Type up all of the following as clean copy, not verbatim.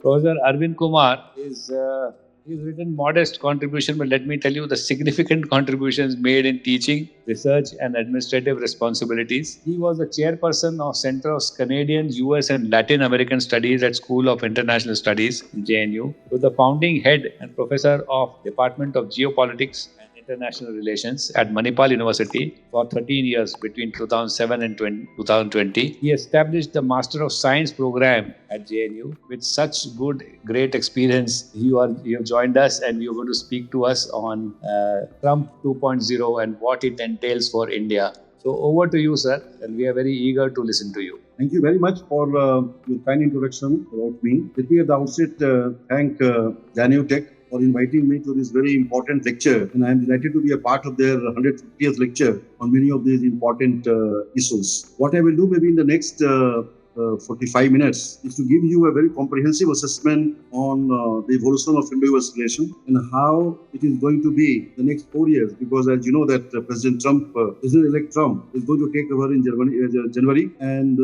Professor Arvind Kumar he's written modest contribution, but let me tell you the significant contributions made in teaching, research, and administrative responsibilities. He was the chairperson of Center of Canadian, US, and Latin American Studies at School of International Studies, JNU. He was the founding head and professor of Department of Geopolitics and International Relations at Manipal University for 13 years between 2007 and 2020. He established the Master of Science program at JNU with such great experience. You have joined us and you're going to speak to us on Trump 2.0 and what it entails for India. So over to you, sir, and we are very eager to listen to you. Thank you very much for your kind introduction about me. Let me at the outset thank JanyuTech for inviting me to this very important lecture, and I am delighted to be a part of their 150th lecture on many of these important issues. What I will do maybe in the next 45 minutes is to give you a very comprehensive assessment on the evolution of Indo-US relation and how it is going to be the next 4 years, because as you know that President-elect Trump is going to take over in January, and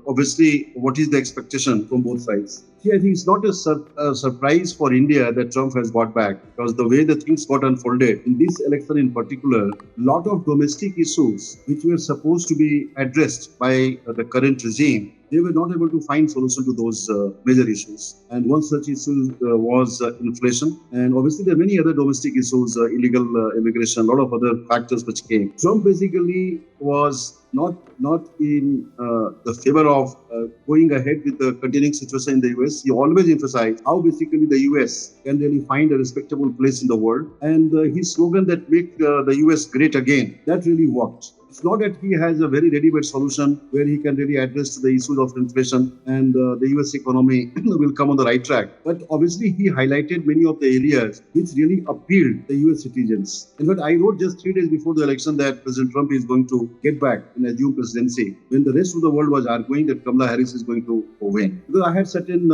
obviously what is the expectation from both sides. See, I think it's not a surprise for India that Trump has got back, because the way the things got unfolded in this election in particular, a lot of domestic issues which were supposed to be addressed by the current regime, they were not able to find solution to those major issues. And one such issue was inflation. And obviously there are many other domestic issues, illegal immigration, a lot of other factors which came. Trump basically was not in the favor of going ahead with the continuing situation in the US. He always emphasized how basically the US can really find a respectable place in the world. And his slogan that make the US great again, that really worked. It's not that he has a very ready-made solution where he can really address the issues of inflation and the US economy will come on the right track. But obviously he highlighted many of the areas which really appealed the US citizens. In fact, I wrote just 3 days before the election that President Trump is going to get back and assume presidency, when the rest of the world was arguing that Kamala Harris is going to win. Because I had certain,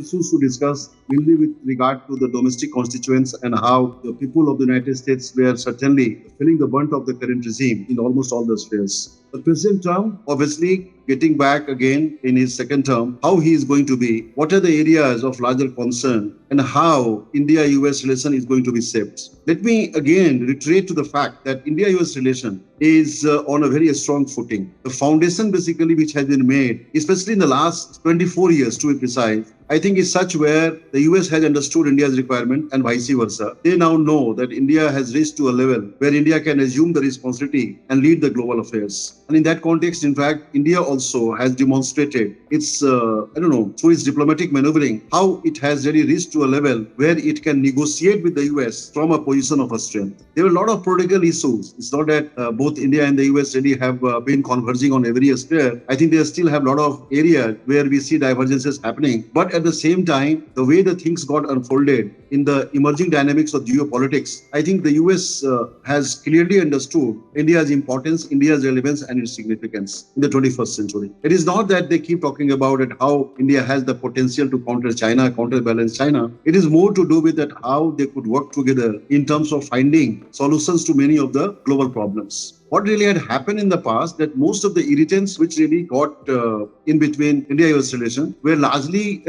issues to discuss, mainly with regard to the domestic constituents and how the people of the United States were certainly feeling the brunt of the current regime in almost all the spheres. But President Trump, obviously, getting back again in his second term, how he is going to be, what are the areas of larger concern, and how India-US relation is going to be shaped. Let me again reiterate to the fact that India-US relation is on a very strong footing. The foundation basically which has been made, especially in the last 24 years to be precise, I think is such where the US has understood India's requirement and vice versa. They now know that India has reached to a level where India can assume the responsibility and lead the global affairs. And in that context, in fact, India also has demonstrated its, through its diplomatic maneuvering, how it has really reached to a level where it can negotiate with the US from a position of strength. There were a lot of political issues. It's not that both India and the US really have been converging on every sphere. I think they still have a lot of areas where we see divergences happening. But at the same time, the way the things got unfolded in the emerging dynamics of geopolitics, I think the US has clearly understood India's importance, India's relevance, and its significance in the 21st century. It is not that they keep talking about it, how India has the potential to counter China, counterbalance China. It is more to do with that how they could work together in terms of finding solutions to many of the global problems. What really had happened in the past, that most of the irritants which really got in between India-US relation were largely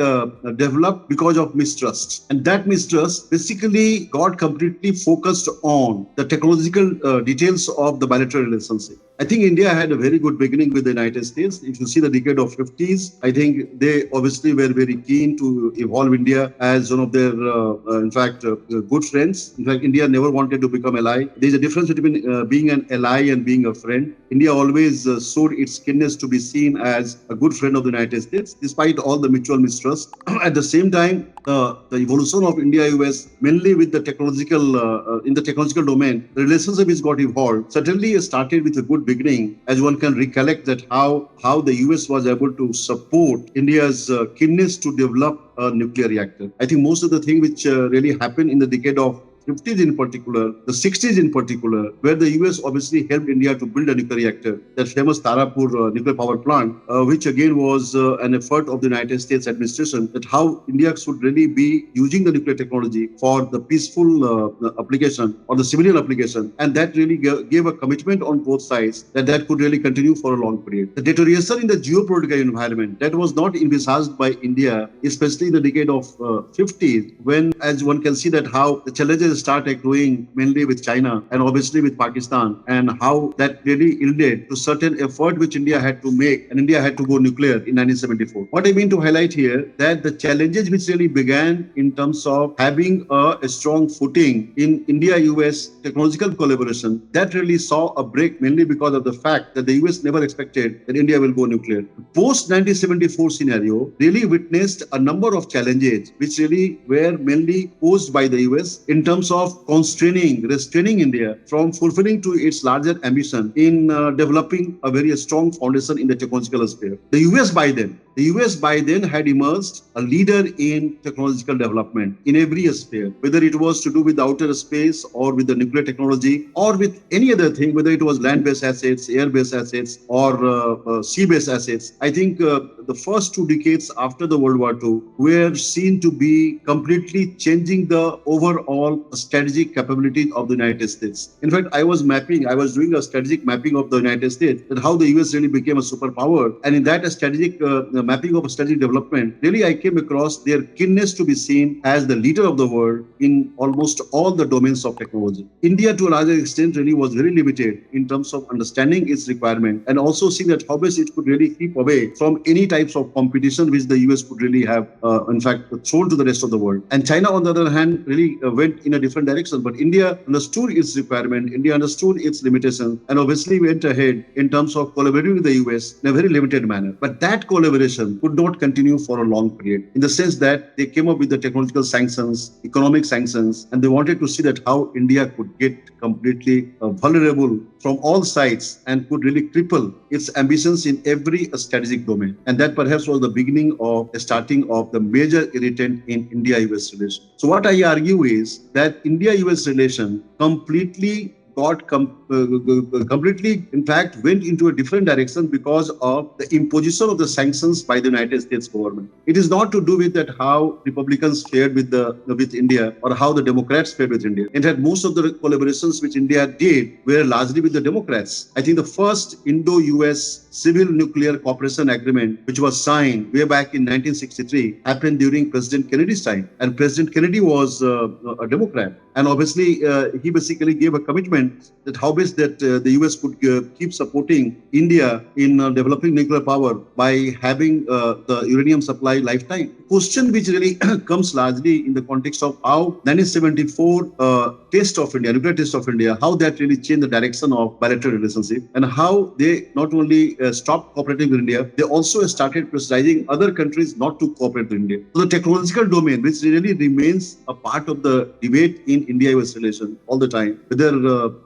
developed because of mistrust. And that mistrust basically got completely focused on the technological details of the bilateral relationship. I think India had a very good beginning with the United States. If you see the decade of 50s, I think they obviously were very keen to evolve India as one of their, good friends. In fact, India never wanted to become ally. There's a difference between being an ally and being a friend. India always showed its keenness to be seen as a good friend of the United States, despite all the mutual mistrust. At the same time, the evolution of India-US, mainly with the in the technological domain, the relationship which got evolved certainly started with a good beginning, as one can recollect that how the US was able to support India's keenness to develop a nuclear reactor. I think most of the things which really happened in the decade of 50s in particular, the 60s in particular, where the US obviously helped India to build a nuclear reactor, that famous Tarapur nuclear power plant, which again was an effort of the United States administration, that how India should really be using the nuclear technology for the peaceful application or the civilian application. And that really gave a commitment on both sides that could really continue for a long period. The deterioration in the geopolitical environment that was not envisaged by India, especially in the decade of 50s, when, as one can see, that how the challenges start accruing mainly with China and obviously with Pakistan, and how that really yielded to certain effort which India had to make, and India had to go nuclear in 1974. What I mean to highlight here, that the challenges which really began in terms of having a strong footing in India-US technological collaboration, that really saw a break mainly because of the fact that the US never expected that India will go nuclear. Post 1974 scenario really witnessed a number of challenges which really were mainly posed by the US in terms of restraining India from fulfilling to its larger ambition in developing a very strong foundation in the technological sphere. The US by then had emerged a leader in technological development in every sphere, whether it was to do with the outer space or with the nuclear technology or with any other thing, whether it was land-based assets, air-based assets, or sea-based assets. I think the first 2 decades after the World War II were seen to be completely changing the overall strategic capabilities of the United States. In fact, I was doing a strategic mapping of the United States, and how the US really became a superpower. And in that strategic mapping of strategic development, really I came across their keenness to be seen as the leader of the world in almost all the domains of technology. India, to a larger extent, really was very limited in terms of understanding its requirement, and also seeing that how best it could really keep away from any types of competition which the US could really have, in fact, thrown to the rest of the world. And China, on the other hand, really went in a different direction. But India understood its requirement, India understood its limitations, and obviously went ahead in terms of collaborating with the US in a very limited manner. But that collaboration could not continue for a long period, in the sense that they came up with the technological sanctions, economic sanctions, and they wanted to see that how India could get completely vulnerable from all sides and could really cripple its ambitions in every strategic domain. And that perhaps was the beginning of the starting of the major irritant in India-US relation. So what I argue is that India-US relation completely, in fact, went into a different direction because of the imposition of the sanctions by the United States government. It is not to do with that how Republicans fared with India, or how the Democrats fared with India. In fact, most of the collaborations which India did were largely with the Democrats. I think the first Indo-US civil nuclear cooperation agreement, which was signed way back in 1963, happened during President Kennedy's time. And President Kennedy was a Democrat. And obviously, he basically gave a commitment that how best that the US could keep supporting India in developing nuclear power by having the uranium supply lifetime. Question which really comes largely in the context of how 1974 nuclear test of India, how that really changed the direction of bilateral relationship, and how they not only stopped cooperating with India, they also started pressurizing other countries not to cooperate with India. So the technological domain, which really remains a part of the debate in India-US relation all the time, whether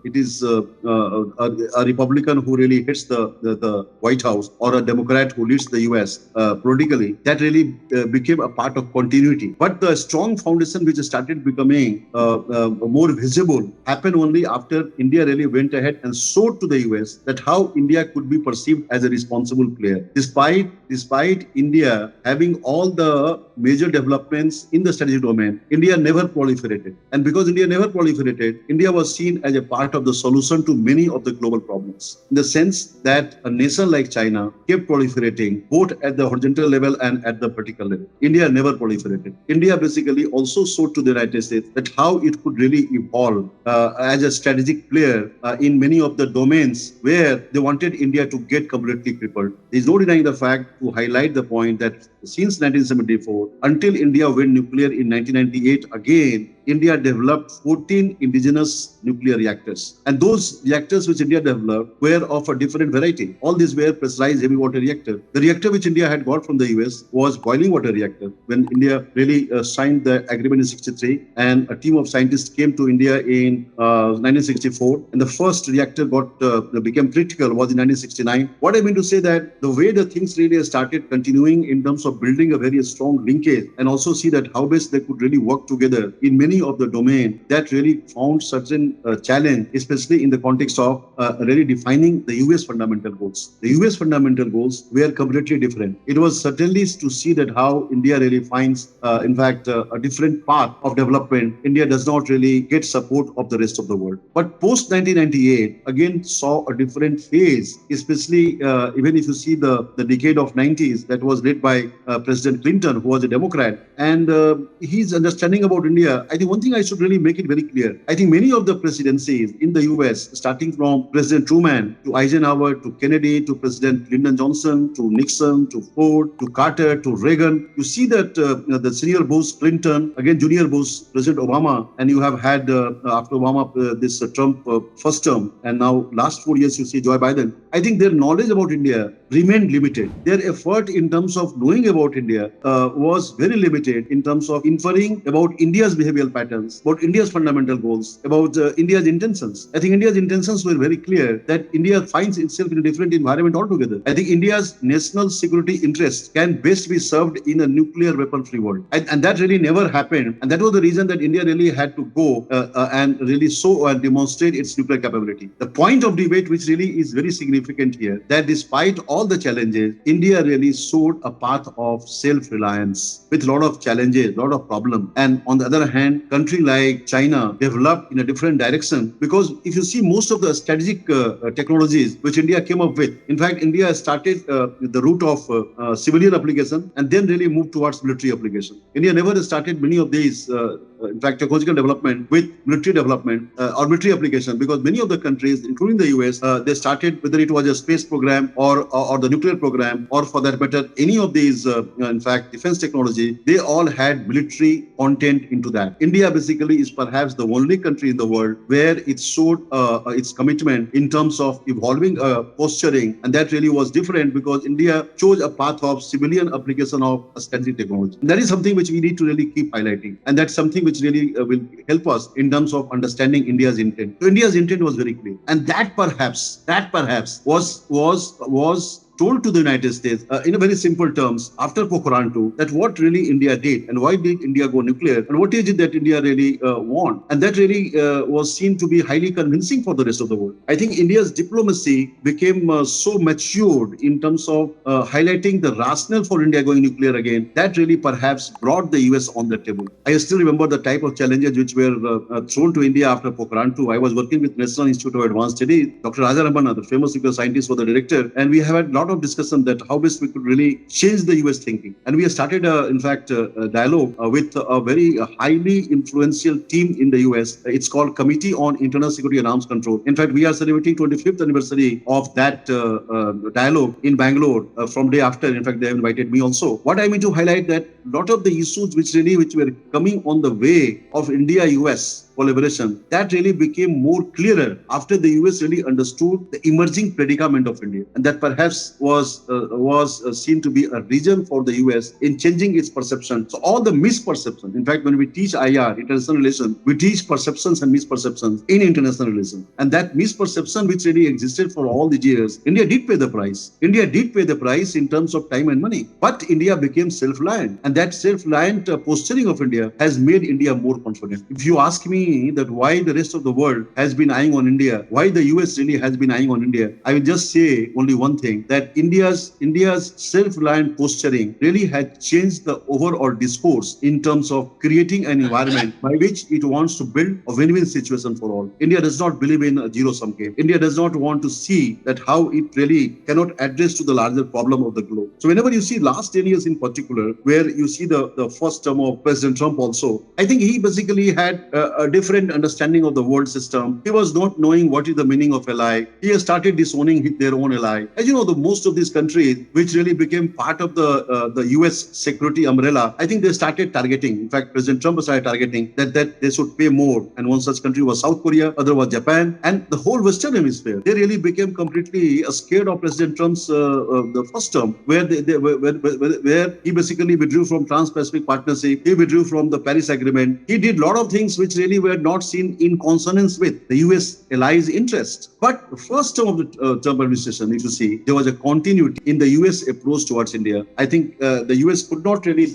it is a Republican who really hits the White House, or a Democrat who leads the US politically, that really became a part of continuity. But the strong foundation which started becoming more visible happened only after India really went ahead and showed to the US that how India could be perceived as a responsible player. Despite India having all the major developments in the strategic domain, India never proliferated. And because India never proliferated, India was seen as a part of the solution to many of the global problems, in the sense that a nation like China kept proliferating both at the horizontal level and at the vertical level. India never proliferated. India basically also showed to the United States that how it could really evolve as a strategic player in many of the domains where they wanted India to get completely crippled. There is no denying the fact, to highlight the point, that since 1974 until India went nuclear in 1998 again, India developed 14 indigenous nuclear reactors. And those reactors which India developed were of a different variety. All these were pressurized heavy water reactors. The reactor which India had got from the US was boiling water reactor. When India really signed the agreement in 63, and a team of scientists came to India in 1964, and the first reactor became critical was in 1969. What I mean to say that the way the things really started continuing in terms of building a very strong linkage, and also see that how best they could really work together in many many of the domain that really found certain challenge, especially in the context of really defining the US fundamental goals. The US fundamental goals were completely different. It was certainly to see that how India really finds, in fact, a different path of development. India does not really get support of the rest of the world. But post 1998 again saw a different phase, especially even if you see the decade of 90s that was led by President Clinton, who was a Democrat, and his understanding about India. I think one thing I should really make it very clear. I think many of the presidencies in the US, starting from President Truman to Eisenhower to Kennedy to President Lyndon Johnson to Nixon to Ford to Carter to Reagan, you see that the senior Bush, Clinton, again junior Bush, President Obama, and you have had after Obama this Trump first term, and now last 4 years you see Joe Biden. I think their knowledge about India remained limited. Their effort in terms of knowing about India was very limited in terms of inferring about India's behavioral patterns, about India's fundamental goals, about India's intentions. I think India's intentions were very clear that India finds itself in a different environment altogether. I think India's national security interests can best be served in a nuclear weapon-free world. And that really never happened. And that was the reason that India really had to go and really show and demonstrate its nuclear capability. The point of debate, which really is very significant here, that despite all the challenges, India really showed a path of self-reliance with a lot of challenges, a lot of problems. And on the other hand, country like China developed in a different direction, because if you see most of the strategic technologies which India came up with, in fact, India started the route of civilian application and then really moved towards military application. India never started many of these, in fact, technological development with military development or military application, because many of the countries, including the US, they started, whether it was a space program or the nuclear program, or for that matter, any of these, in fact, defense technology, they all had military content into that. India basically is perhaps the only country in the world where it showed its commitment in terms of evolving posturing, and that really was different because India chose a path of civilian application of strategic technology. And that is something which we need to really keep highlighting, and that's something which really will help us in terms of understanding India's intent. So India's intent was very clear, and that perhaps was told to the United States in a very simple terms after Pokhran II, that what really India did and why did India go nuclear and what is it that India really want. And that really was seen to be highly convincing for the rest of the world. I think India's diplomacy became so matured in terms of highlighting the rationale for India going nuclear again. That really perhaps brought the US on the table. I still remember the type of challenges which were thrown to India after Pokhran II. I was working with National Institute of Advanced Studies. Dr. Raja Ramana, the famous nuclear scientist, was the director, and we have had a lot of discussion that how best we could really change the US thinking. And we have started, in fact, a dialogue with a very highly influential team in the US. It's called Committee on Internal Security and Arms Control. In fact, we are celebrating 25th anniversary of that dialogue in Bangalore from day after. In fact, they have invited me also. What I mean to highlight that a lot of the issues which were coming on the way of India-US collaboration, that really became more clearer after the US really understood the emerging predicament of India, and that perhaps was seen to be a reason for the US in changing its perception. So all the misperceptions, in fact, when we teach IR, international relations, we teach perceptions and misperceptions in international relations, and that misperception which really existed for all these years, India did pay the price. India did pay the price in terms of time and money, but India became self-reliant, and that self-reliant posturing of India has made India more confident. If you ask me that why the rest of the world has been eyeing on India, why the US really has been eyeing on India, I will just say only one thing, that India's self-reliant posturing really had changed the overall discourse in terms of creating an environment by which it wants to build a win-win situation for all. India does not believe in a zero-sum game. India does not want to see that how it really cannot address to the larger problem of the globe. So whenever you see last 10 years in particular, where you see the first term of President Trump also, I think he basically had a different understanding of the world system. He was not knowing what is the meaning of ally. He has started disowning their own ally. As you know, the most of these countries, which really became part of the US security umbrella, I think they started targeting. In fact, President Trump started targeting that they should pay more. And one such country was South Korea, other was Japan, and the whole Western Hemisphere. They really became completely scared of President Trump's the first term, where where he basically withdrew from Trans-Pacific Partnership. He withdrew from the Paris Agreement. He did a lot of things which really were not seen in consonance with the US allies' interest. But the first term of the Trump administration, if you see, there was a continuity in the US approach towards India. I think the US could not really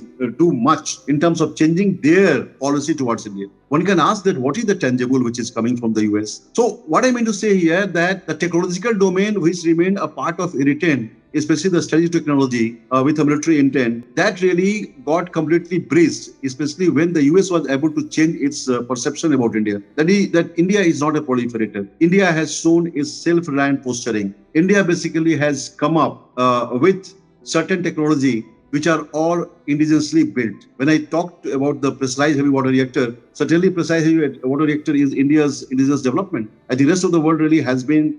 do much in terms of changing their policy towards India. One can ask that what is the tangible which is coming from the US? So what I mean to say here that the technological domain which remained a part of irritant, especially the study technology with a military intent, that really got completely breached, especially when the US was able to change its perception about India. That India is not a proliferator. India has shown its self-reliant posturing. India basically has come up with certain technology which are all indigenously built. When I talked about the pressurized heavy water reactor, certainly pressurized heavy water reactor is India's indigenous development. I think the rest of the world really has been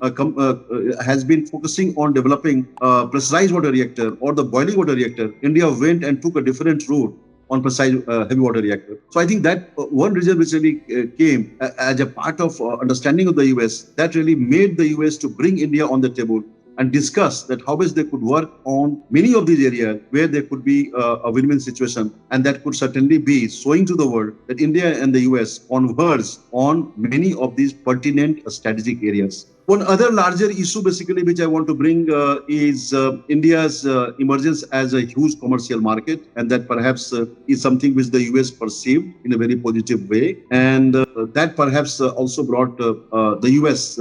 focusing on developing pressurized water reactor or the boiling water reactor. India went and took a different route on pressurized heavy water reactor. So I think that one reason which really came as a part of understanding of the US, that really made the US to bring India on the table and discuss that how best they could work on many of these areas where there could be a win-win situation, and that could certainly be showing to the world that India and the US converge on many of these pertinent strategic areas. One other larger issue basically which I want to bring is India's emergence as a huge commercial market, and that perhaps is something which the US perceived in a very positive way, and that perhaps also brought the US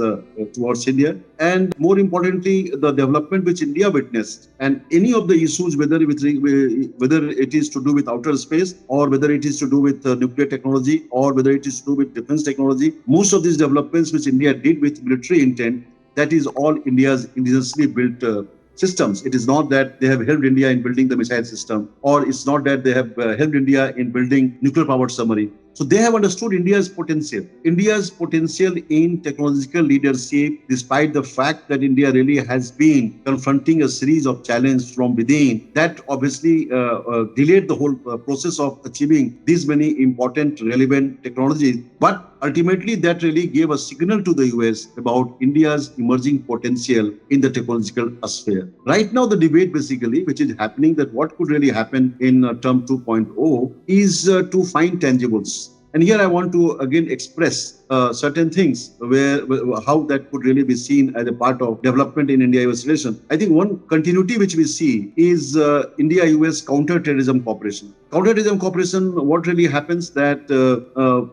towards India. And more importantly, the development which India witnessed, and any of the issues, whether it is to do with outer space or whether it is to do with nuclear technology or whether it is to do with defense technology, most of these developments which India did with military intent, that is all India's indigenously built systems. It is not that they have helped India in building the missile system, or it's not that they have helped India in building nuclear powered submarine. So they have understood India's potential in technological leadership, despite the fact that India really has been confronting a series of challenges from within that obviously delayed the whole process of achieving these many important relevant technologies. But ultimately, that really gave a signal to the US about India's emerging potential in the technological sphere. Right now, the debate basically, which is happening, that what could really happen in term 2.0 is to find tangibles. And here I want to again express certain things where how that could really be seen as a part of development in India-US relation. I think one continuity which we see is India-US counter-terrorism cooperation. Counter-terrorism cooperation, what really happens that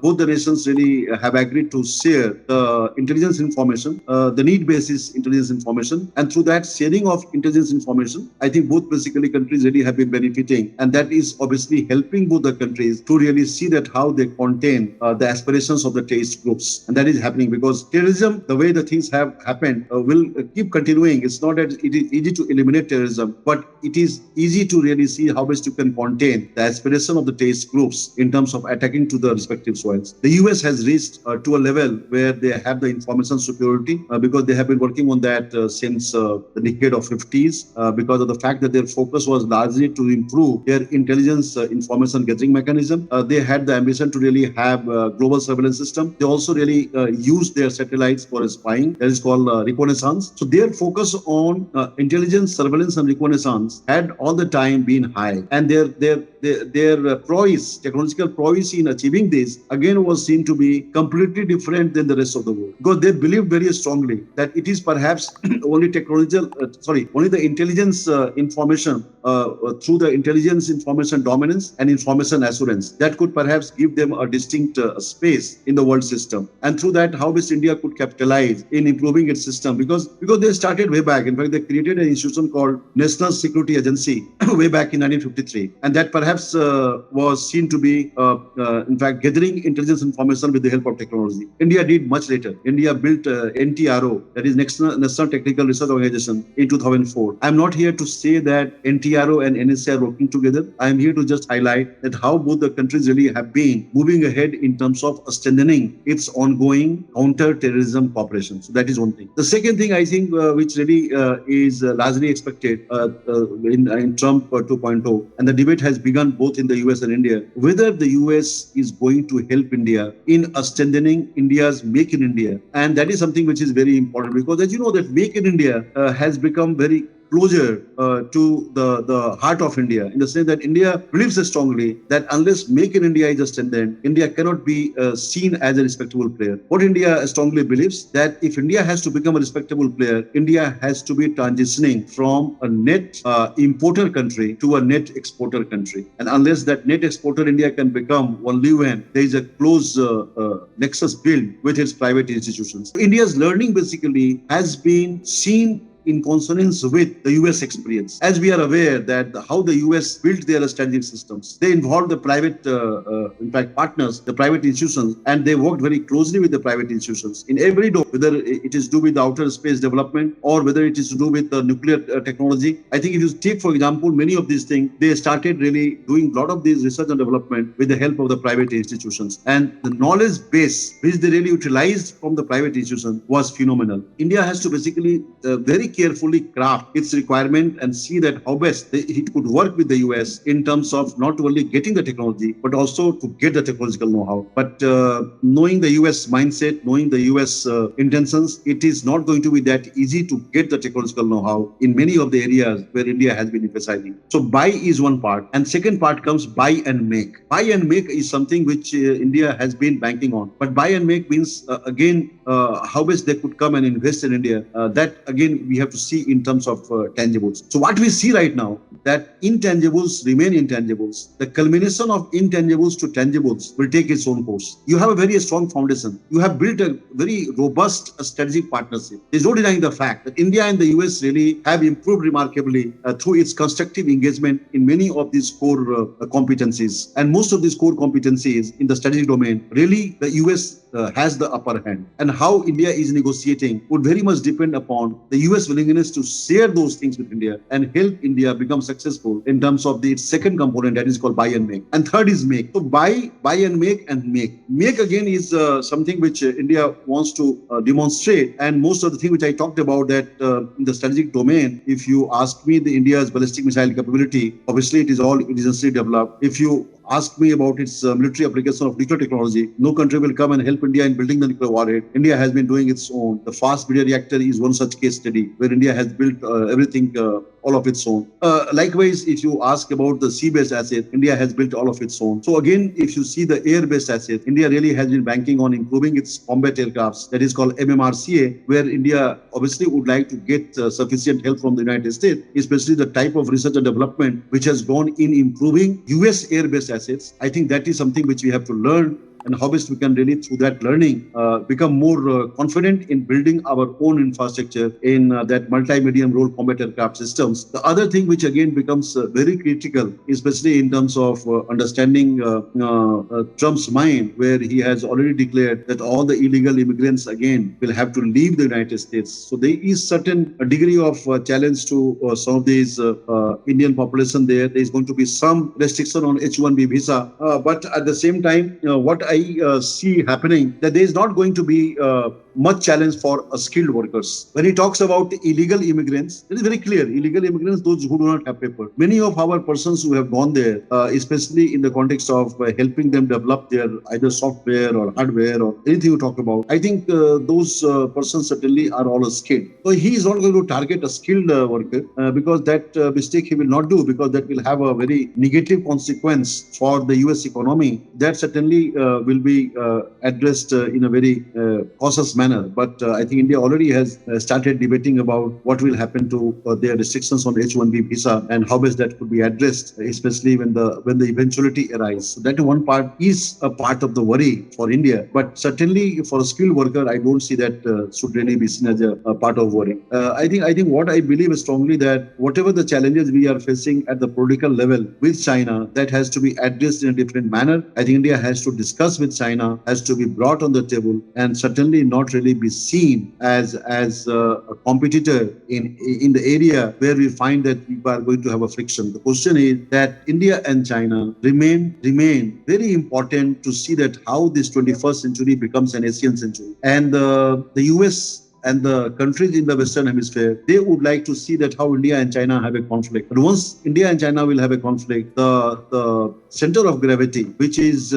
both the nations really have agreed to share intelligence information, the need basis intelligence information, and through that sharing of intelligence information, I think both basically countries really have been benefiting, and that is obviously helping both the countries to really see that how they contain the aspirations of the terrorist groups. And that is happening because terrorism, the way the things have happened, will keep continuing. It's not that it is easy to eliminate terrorism, but it is easy to really see how best you can contain the aspiration of the terrorist groups in terms of attacking to the respective soils. The US has reached to a level where they have the information superiority because they have been working on that since the decade of 50s because of the fact that their focus was largely to improve their intelligence information gathering mechanism. They had the ambition to really have a global surveillance system. They also really used their satellites for spying. That is called reconnaissance. So their focus on intelligence, surveillance, and reconnaissance had all the time been high, and their prowess, technological prowess in achieving this, again was seen to be completely different than the rest of the world, because they believed very strongly that it is perhaps only only the intelligence information through the intelligence information dominance and information assurance that could perhaps give them a distinct space in the world system. And through that, how West India could capitalize in improving its system, because they started way back. In fact, they created an institution called National Security Agency way back in 1953, and that perhaps was seen to be in fact gathering intelligence information with the help of technology. India did much later. India built NTRO, that is National Technical Research Organization, in 2004. I'm not here to say that NTRO and NSA are working together. I'm here to just highlight that how both the countries really have been moving ahead in terms of strengthening its ongoing counter-terrorism cooperation. So that is one thing. The second thing I think which really is largely expected in Trump 2.0, and the debate has begun both in the US and India, whether the US is going to help India in strengthening India's Make in India. And that is something which is very important, because as you know that Make in India has become very closer to the heart of India, in the sense that India believes strongly that unless Make in India is strengthened, India cannot be seen as a respectable player. What India strongly believes that if India has to become a respectable player, India has to be transitioning from a net importer country to a net exporter country. And unless that net exporter India can become only when there is a close nexus built with its private institutions. India's learning basically has been seen in consonance with the US experience. As we are aware that how the US built their strategic systems, they involved the private, in fact, partners, the private institutions, and they worked very closely with the private institutions in every domain, whether it is to do with the outer space development or whether it is to do with the nuclear technology. I think if you take, for example, many of these things, they started really doing a lot of these research and development with the help of the private institutions. And the knowledge base which they really utilized from the private institutions was phenomenal. India has to basically very carefully craft its requirement and see that how best it could work with the US in terms of not only getting the technology, but also to get the technological know-how. But knowing the US mindset, knowing the US intentions, it is not going to be that easy to get the technological know-how in many of the areas where India has been emphasizing. So buy is one part. And second part comes buy and make. Buy and make is something which India has been banking on. But buy and make means, again, how best they could come and invest in India. That, again, we have to see in terms of tangibles. So what we see right now, that intangibles remain intangibles. The culmination of intangibles to tangibles will take its own course. You have a very strong foundation. You have built a very robust strategic partnership. There's no denying the fact that India and the US really have improved remarkably through its constructive engagement in many of these core competencies. And most of these core competencies in the strategic domain, really the US has the upper hand. And how India is negotiating would very much depend upon the US willingness to share those things with India and help India become successful in terms of the second component, that is called buy and make. And third is make. So buy and make and make. Make, again, is something which India wants to demonstrate. And most of the thing which I talked about, that in the strategic domain, if you ask me the India's ballistic missile capability, obviously it is all indigenously developed. If you ask me about its military application of nuclear technology, no country will come and help India in building the nuclear warhead. India has been doing its own. The fast breeder reactor is one such case study where India has built everything all of its own. Likewise, if you ask about the sea-based asset, India has built all of its own. So again, if you see the air-based asset, India really has been banking on improving its combat aircrafts, that is called MMRCA, where India obviously would like to get sufficient help from the United States, especially the type of research and development which has gone in improving US air-based assets. I think that is something which we have to learn, and how best we can really, through that learning, become more confident in building our own infrastructure in that multi-medium role combat aircraft systems. The other thing which again becomes very critical, especially in terms of understanding Trump's mind, where he has already declared that all the illegal immigrants again will have to leave the United States. So there is certain degree of challenge to some of these Indian population there. There is going to be some restriction on H-1B visa, but at the same time, what I see happening, that there is not going to be much challenge for skilled workers. When he talks about illegal immigrants, it is very clear. Illegal immigrants, those who do not have paper. Many of our persons who have gone there, especially in the context of helping them develop their either software or hardware or anything you talk about, I think those persons certainly are all skilled. So he is not going to target a skilled worker because that mistake he will not do, because that will have a very negative consequence for the US economy. That certainly will be addressed in a very cautious manner. But I think India already has started debating about what will happen to their restrictions on H-1B visa and how best that could be addressed, especially when the eventuality arises. So that one part is a part of the worry for India. But certainly for a skilled worker, I don't see that should really be seen as a part of worry. I think what I believe strongly, that whatever the challenges we are facing at the political level with China, that has to be addressed in a different manner. I think India has to discuss with China, has to be brought on the table, and certainly not really be seen as a competitor in the area where we find that we are going to have a friction. The question is that India and China remain very important to see that how this 21st century becomes an Asian century. And the US and the countries in the Western Hemisphere, they would like to see that how India and China have a conflict. But once India and China will have a conflict, the center of gravity, which is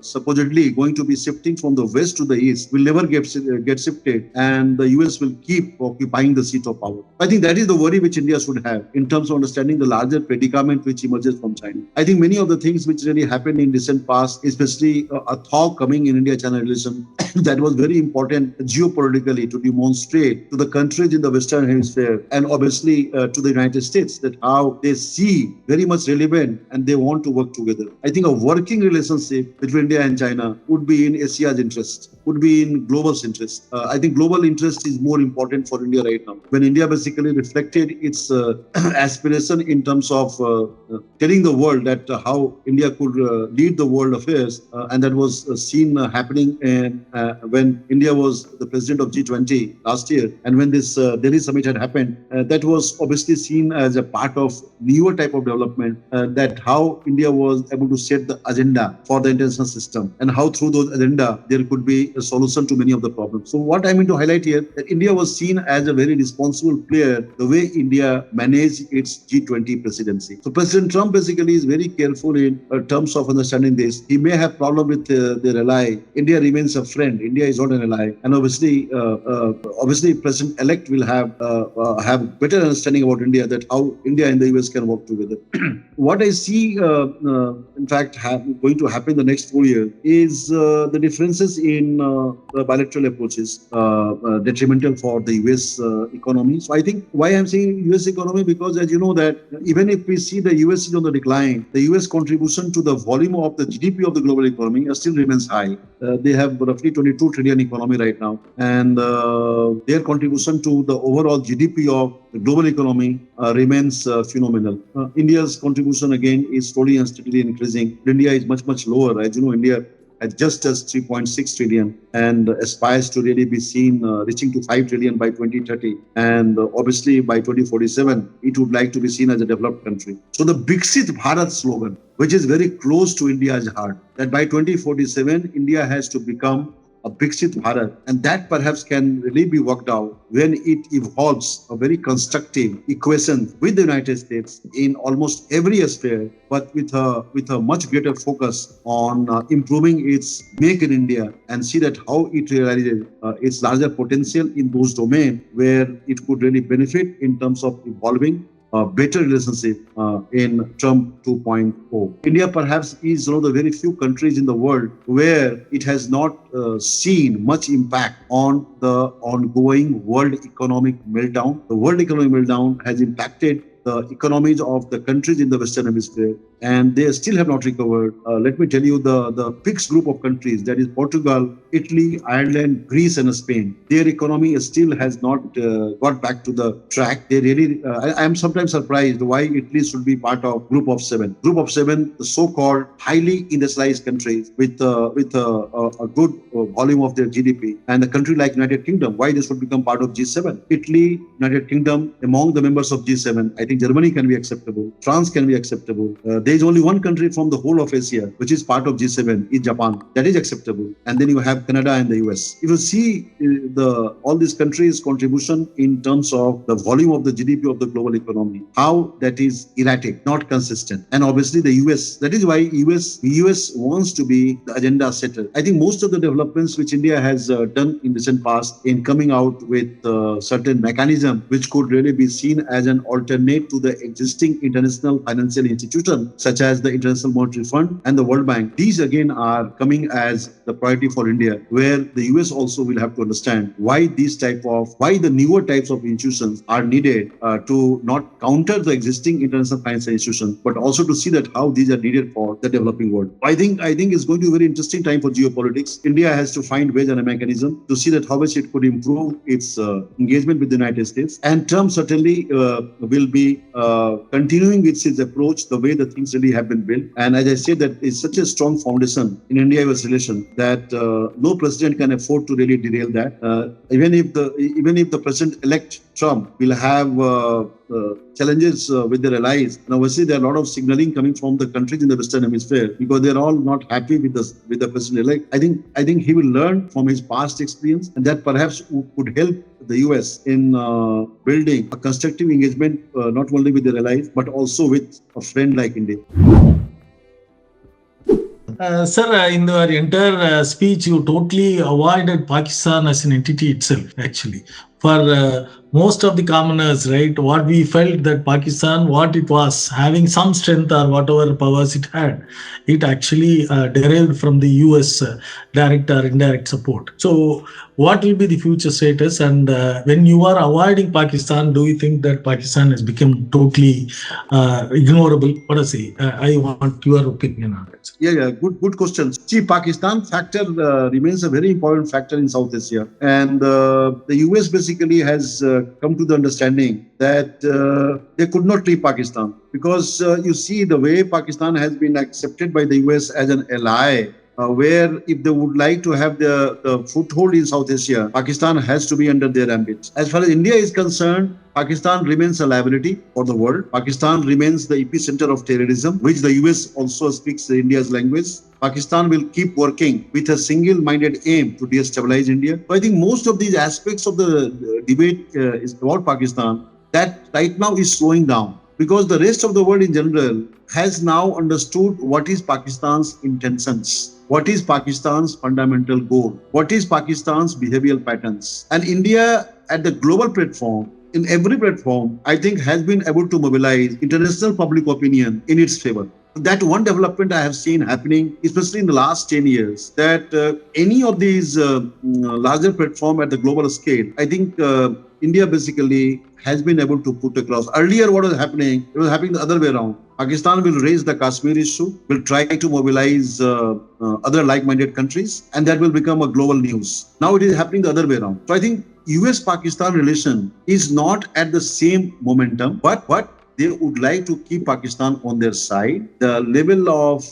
supposedly going to be shifting from the west to the east, will never get shifted, and the US will keep occupying the seat of power. I think that is the worry which India should have in terms of understanding the larger predicament which emerges from China. I think many of the things which really happened in recent past, especially a thaw coming in India-China relation, that was very important geopolitically to demonstrate to the countries in the Western Hemisphere and obviously to the United States that how they see very much relevant and they want to work together. I think a working relationship between India and China would be in Asia's interest, would be in global's interest. I think global interest is more important for India right now. When India basically reflected its aspiration in terms of telling the world that how India could lead the world affairs, and that was seen happening when India was the president of G20 last year, and when this Delhi summit had happened, that was obviously seen as a part of newer type of development, that how India was able to set the agenda for the international system, and how through those agenda there could be a solution to many of the problems. So what I mean to highlight here, that India was seen as a very responsible player the way India managed its G20 presidency. So President Trump basically is very careful in terms of understanding this. He may have problem with their ally. India remains a friend. India is not an ally, and obviously President-elect will have better understanding about India, that how India and the US can work together. What I see, in fact, going to happen in the next 4 years is the differences in the bilateral approaches detrimental for the US economy. So I think why I'm saying US economy, because as you know that even if we see the US is on the decline, the US contribution to the volume of the GDP of the global economy still remains high. They have roughly 22 trillion economy right now, and their contribution to the overall GDP of the global economy remains phenomenal. India's contribution again is slowly and steadily increasing. India is much lower. As you know, India at just as 3.6 trillion and aspires to really be seen reaching to 5 trillion by 2030. And obviously by 2047, it would like to be seen as a developed country. So the Viksit Bharat slogan, which is very close to India's heart, that by 2047, India has to become a Viksit Bharat, and that perhaps can really be worked out when it evolves a very constructive equation with the United States in almost every sphere, but with a much greater focus on improving its Make in India, and see that how it realizes its larger potential in those domains where it could really benefit in terms of evolving a better relationship in Trump 2.0. India perhaps is one of the very few countries in the world where it has not seen much impact on the ongoing world economic meltdown. The world economic meltdown has impacted the economies of the countries in the Western Hemisphere, and they still have not recovered. Let me tell you, the fixed group of countries, that is Portugal, Italy, Ireland, Greece, and Spain, their economy still has not got back to the track. They really, I am sometimes surprised why Italy should be part of Group of Seven. Group of Seven, the so-called highly industrialized countries with a good volume of their GDP, and a country like United Kingdom, why this would become part of G7? Italy, United Kingdom, among the members of G7, I think Germany can be acceptable, France can be acceptable. There is only one country from the whole of Asia which is part of G7, is Japan. That is acceptable. And then you have Canada and the US. If you see all these countries' contribution in terms of the volume of the GDP of the global economy, how that is erratic, not consistent. And obviously the US, that is why US wants to be the agenda setter. I think most of the developments which India has done in recent past in coming out with certain mechanism which could really be seen as an alternate to the existing international financial institution such as the International Monetary Fund and the World Bank, these again are coming as the priority for India, where the US also will have to understand why the newer types of institutions are needed to not counter the existing international financial institutions, but also to see that how these are needed for the developing world. I think it's going to be a very interesting time for geopolitics. India has to find ways and a mechanism to see that how much it could improve its engagement with the United States. And Trump certainly will be continuing with his approach the way the things really have been built. And as I said, that is such a strong foundation in India-US relation that no president can afford to really derail that. Even if the president-elect Trump will have challenges with their allies, and obviously there are a lot of signaling coming from the countries in the Western Hemisphere because they're all not happy with the president-elect. I think he will learn from his past experience, and that perhaps could help the US in building a constructive engagement not only with their allies but also with a friend like India. Sir, in your entire speech, you totally avoided Pakistan as an entity itself, actually. For most of the commoners, right, what we felt that Pakistan, what it was, having some strength or whatever powers it had, it actually derived from the US direct or indirect support. So, what will be the future status? And when you are avoiding Pakistan, do you think that Pakistan has become totally ignorable? What I say? I want your opinion on it. Yeah, good question. See, Pakistan factor remains a very important factor in South Asia, and the US basically has come to the understanding that they could not leave Pakistan because you see the way Pakistan has been accepted by the US as an ally. Where if they would like to have the foothold in South Asia, Pakistan has to be under their ambit. As far as India is concerned, Pakistan remains a liability for the world. Pakistan remains the epicenter of terrorism, which the US also speaks India's language. Pakistan will keep working with a single-minded aim to destabilize India. So I think most of these aspects of the debate is about Pakistan that right now is slowing down because the rest of the world in general has now understood what is Pakistan's intentions. What is Pakistan's fundamental goal? What is Pakistan's behavioral patterns? And India at the global platform, in every platform, I think has been able to mobilize international public opinion in its favor. That one development I have seen happening, especially in the last 10 years, that any of these larger platform at the global scale, I think India basically has been able to put across. Earlier, what was happening, it was happening the other way around. Pakistan will raise the Kashmir issue, will try to mobilize other like-minded countries, and that will become a global news. Now it is happening the other way around. So I think US-Pakistan relation is not at the same momentum, but they would like to keep Pakistan on their side. The level of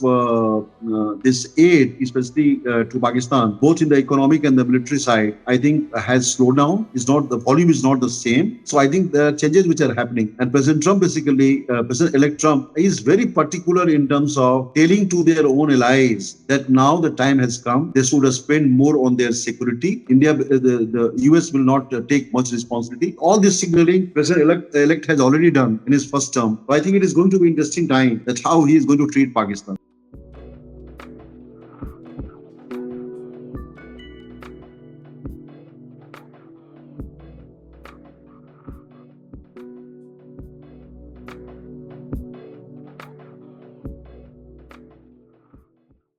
this aid, especially to Pakistan, both in the economic and the military side, I think has slowed down. The volume is not the same. So I think there are changes which are happening. And President Trump basically, President-elect Trump is very particular in terms of telling to their own allies that now the time has come. They should spend more on their security. India, the US will not take much responsibility. All this signaling President-elect has already done in his first term. I think it is going to be interesting time that how he is going to treat Pakistan.